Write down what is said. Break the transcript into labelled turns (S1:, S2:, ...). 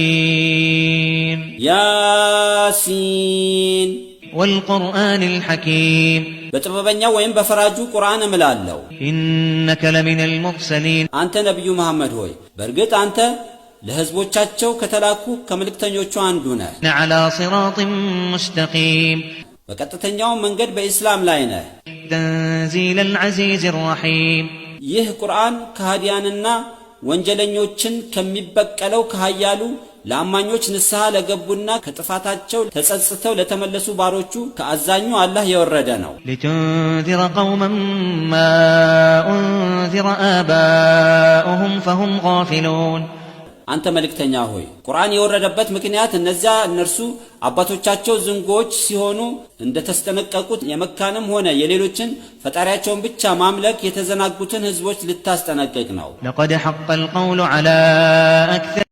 S1: ياسين
S2: ياسين
S1: والقرآن الحكيم
S2: በጥበበኛው ወይም በፈራጁ ቁርአን እምላለሁ
S1: إنك لمن المرسلين
S2: አንተ ነብዩ መሐመድ ሆይ በእርግጥ አንተ ለህዝቦቻቸው ከተላኩ ከመልእክተኞቹ አንዱ ነህ
S1: على صراط مستقيم
S2: በቀጥተኛው መንገድ በእስላም ላይ ነህ
S1: تنزيل العزيز الرحيم
S2: ይህ ቁርአን ከሃዲያንና ወንጀለኞችን ከሚበቀለው ከሃያሉ ለአማኞች ንስሐ ለገቡና ከጥፋታቸው ተጸጽተው ለተመለሱ ባሮቹ ከአዛኙ አላህ የወረደ ነው
S1: لتنذر قوما ما أنذر آباؤهم فهم غافلون
S2: አንተ መልእክተኛ ሆይ ቁርአን የወረደበት ምክንያት እነዚያ እነርሱ አባቶቻቸው ዝንጎች ሲሆኑ እንደተስጠነቀቁት የመካንም ሆነ የሌሎችን ፈጣሪያቸውን ብቻ ማምለክ የተዘናጉትን ህዝቦች ልታስጠነቅቅ ነው
S1: لقد حق القول على أكثر